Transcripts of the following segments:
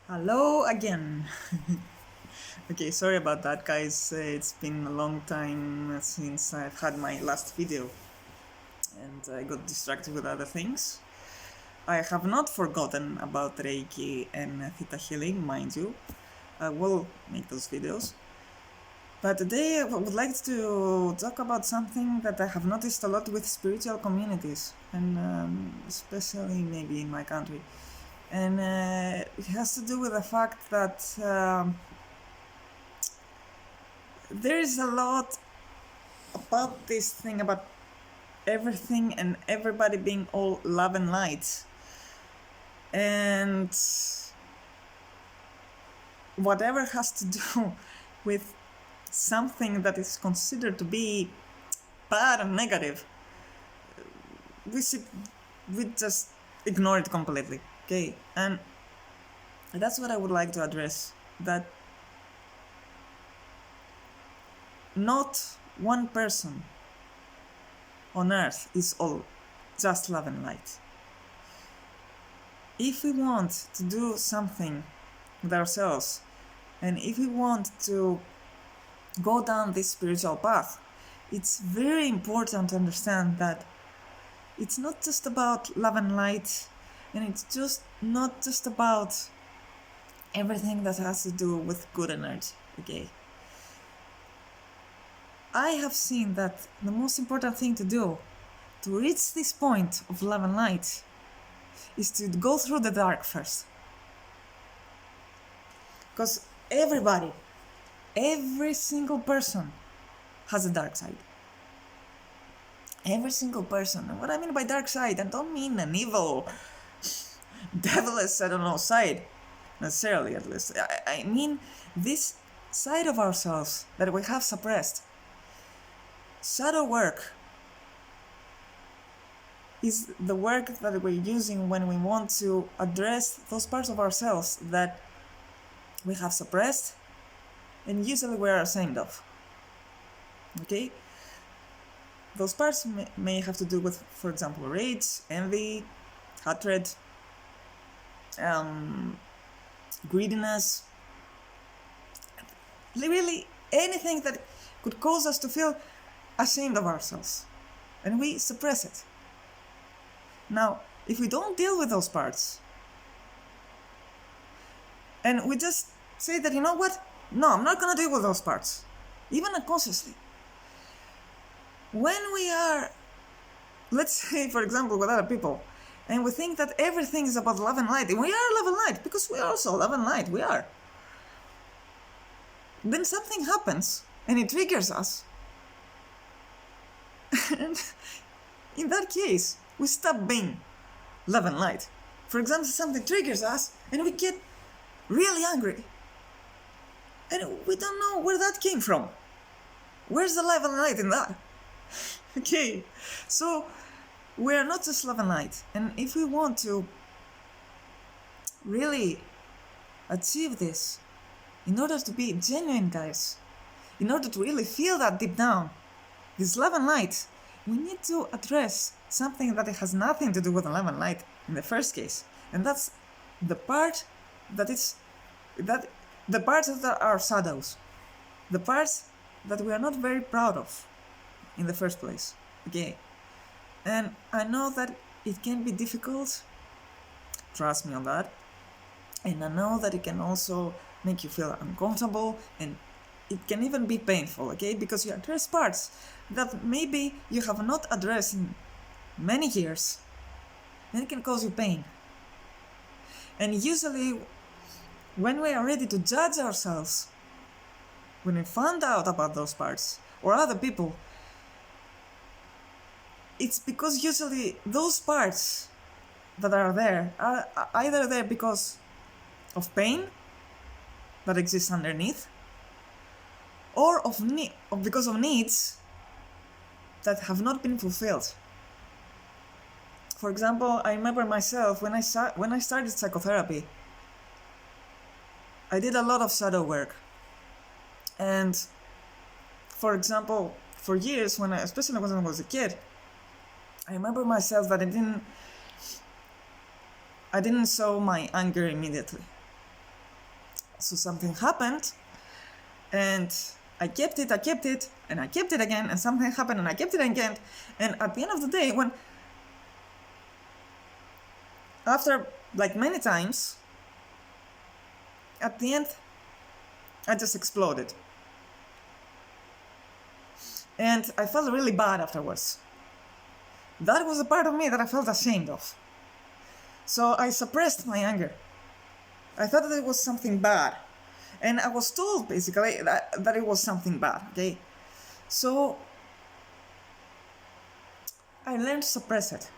Hello again. Okay, sorry about that, guys. It's been a long time since I've had my last video and I got distracted with other things. I have not forgotten about Reiki and Theta Healing, mind you. I will make those videos. But today I would like to talk about something that I have noticed a lot with spiritual communities, and especially maybe in my country. And it has to do with the fact that there is a lot about this thing about everything and everybody being all love and light. And whatever has to do with something that is considered to be bad and negative, we just ignore it completely. Okay, and that's what I would like to address. That not one person on earth is all just love and light. If we want to do something with ourselves, and if we want to go down this spiritual path, it's very important to understand that it's not just about love and light, and it's just not just about everything that has to do with good energy. Okay, I have seen that the most important thing to do to reach this point of love and light is to go through the dark first. Because every single person has a dark side. Every single person. And what I mean by dark side, I don't mean an evil, devilish, I don't know, side, necessarily at least. I mean this side of ourselves that we have suppressed. Shadow work is the work that we're using when we want to address those parts of ourselves that we have suppressed and usually we're ashamed of. Okay? Those parts may have to do with, for example, rage, envy, hatred, greediness, really anything that could cause us to feel ashamed of ourselves, and we suppress it. Now, if we don't deal with those parts, and we just say that, you know what, no, I'm not gonna deal with those parts, even unconsciously, when we are, let's say, for example, with other people, and we think that everything is about love and light, and we are love and light, because we are also love and light, we are, then something happens, and it triggers us. And in that case, we stop being love and light. For example, something triggers us and we get really angry. And we don't know where that came from. Where's the love and light in that? Okay, so we're not just love and light. And if we want to really achieve this, in order to be genuine, guys, in order to really feel that deep down, this love and light, we need to address something that it has nothing to do with love and light in the first case, and that's the part that the parts that are shadows, the parts that we are not very proud of in the first place. Okay, and I know that it can be difficult, trust me on that, and I know that it can also make you feel uncomfortable, and it can even be painful, okay? Because you address parts that maybe you have not addressed in many years, and it can cause you pain. And usually, when we are ready to judge ourselves, when we find out about those parts, or other people, it's because usually those parts that are there are either there because of pain that exists underneath, or because of needs that have not been fulfilled. For example, I remember myself when I started psychotherapy, I did a lot of shadow work. And for example, for years, especially when I was a kid, I remember myself that I didn't show my anger immediately. So something happened, and I kept it, and I kept it again, and something happened, and I kept it again. And at the end of the day, when after like many times, at the end, I just exploded. And I felt really bad afterwards. That was a part of me that I felt ashamed of. So I suppressed my anger. I thought that it was something bad. And I was told basically that it was something bad, okay? So I learned to suppress it.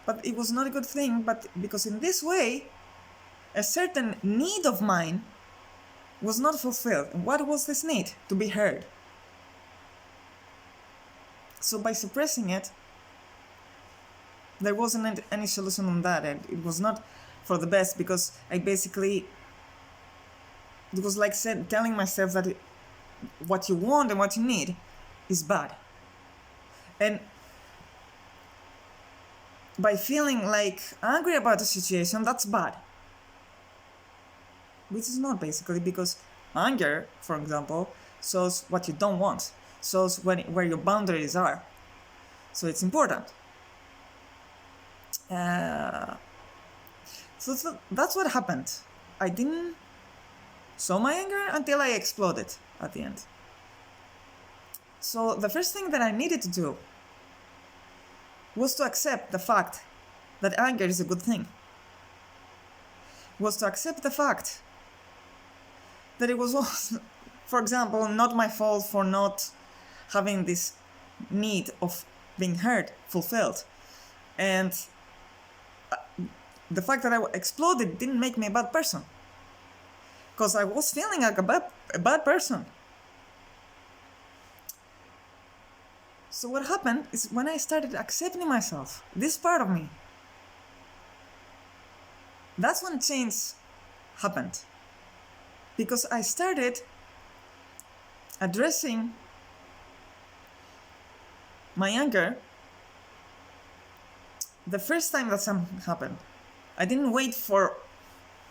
But it was not a good thing, but because in this way, a certain need of mine was not fulfilled. And what was this need? To be heard. So by suppressing it, there wasn't any solution on that, and it was not for the best, because I basically, it was like telling myself that what you want and what you need is bad. And by feeling like angry about the situation, that's bad. Which is not, basically, because anger, for example, shows what you don't want, shows where your boundaries are. So it's important. So that's what happened. I didn't show my anger until I exploded at the end. So the first thing that I needed to do was to accept the fact that anger is a good thing. Was to accept the fact that it was also, for example, not my fault for not having this need of being heard fulfilled. And the fact that I exploded didn't make me a bad person, because I was feeling like a bad person. So what happened is, when I started accepting myself, this part of me, that's when change happened. Because I started addressing my anger the first time that something happened. I didn't wait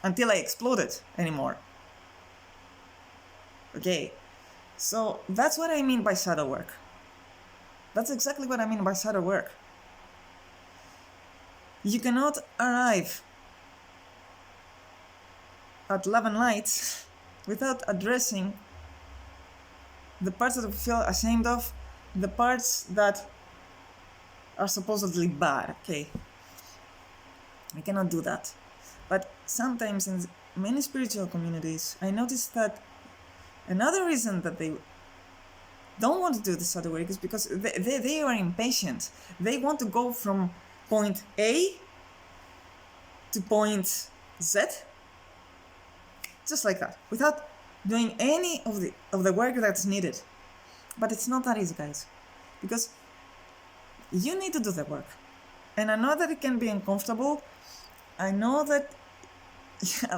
until I exploded anymore. Okay, so that's what I mean by shadow work. That's exactly what I mean by shadow work. You cannot arrive at love and light without addressing the parts that we feel ashamed of, the parts that are supposedly bad, okay? I cannot do that. But sometimes in many spiritual communities, I noticed that another reason that they don't want to do the shadow work is because they are impatient. They want to go from point A to point Z, just like that, without doing any of the work that's needed. But it's not that easy, guys, because you need to do the work. And I know that it can be uncomfortable. I know that,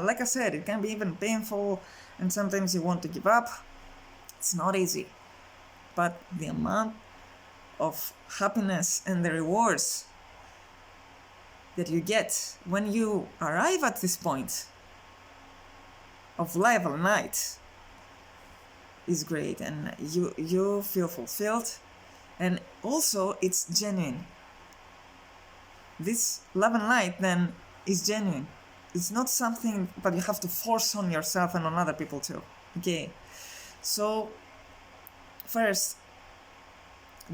like I said, it can be even painful, and sometimes you want to give up. It's not easy. But the amount of happiness and the rewards that you get when you arrive at this point of life and light is great, and you feel fulfilled, and also it's genuine. This love and light then is genuine. It's not something that you have to force on yourself and on other people too. Okay, so first,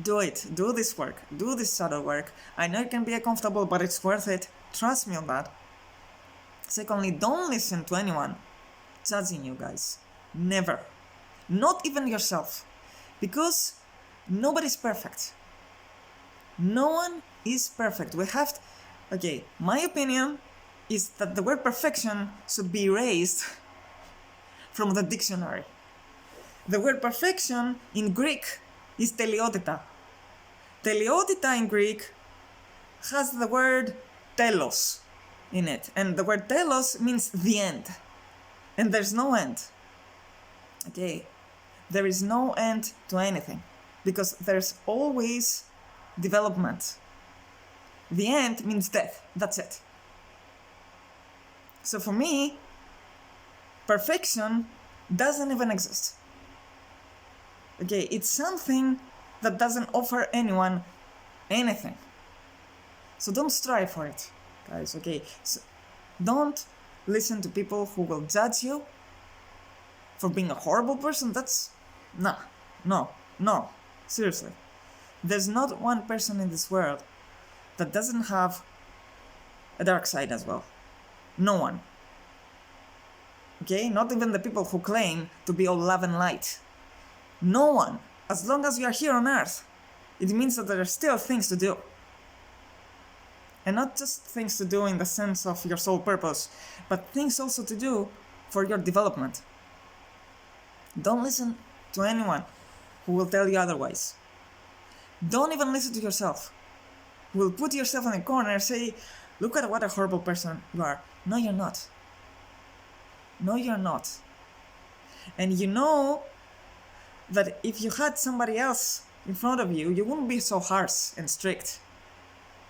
do it. Do this work. Do this shadow work. I know it can be uncomfortable, but it's worth it. Trust me on that. Secondly, don't listen to anyone judging you, guys. Never. Not even yourself. Because nobody's perfect. No one is perfect. Okay, my opinion is that the word perfection should be erased from the dictionary. The word perfection in Greek is teleotita. Teleotita in Greek has the word telos in it. And the word telos means the end. And there's no end. Okay? There is no end to anything. Because there's always development. The end means death. That's it. So for me, Perfection doesn't even exist. Okay, it's something that doesn't offer anyone anything. So don't strive for it, guys, okay? So don't listen to people who will judge you for being a horrible person. That's... no, seriously. There's not one person in this world that doesn't have a dark side as well. No one. Okay? Not even the people who claim to be all love and light. No one. As long as you are here on Earth, it means that there are still things to do. And not just things to do in the sense of your sole purpose, but things also to do for your development. Don't listen to anyone who will tell you otherwise. Don't even listen to yourself, who will put yourself in a corner and say, look at what a horrible person you are. No, you're not. No, you're not. And you know that if you had somebody else in front of you, you wouldn't be so harsh and strict.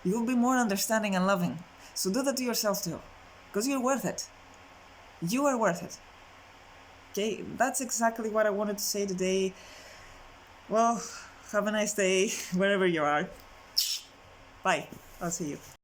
You will be more understanding and loving. So do that to yourself too, because you're worth it. You are worth it. Okay, that's exactly what I wanted to say today. Well, have a nice day wherever you are. Bye. I'll see you.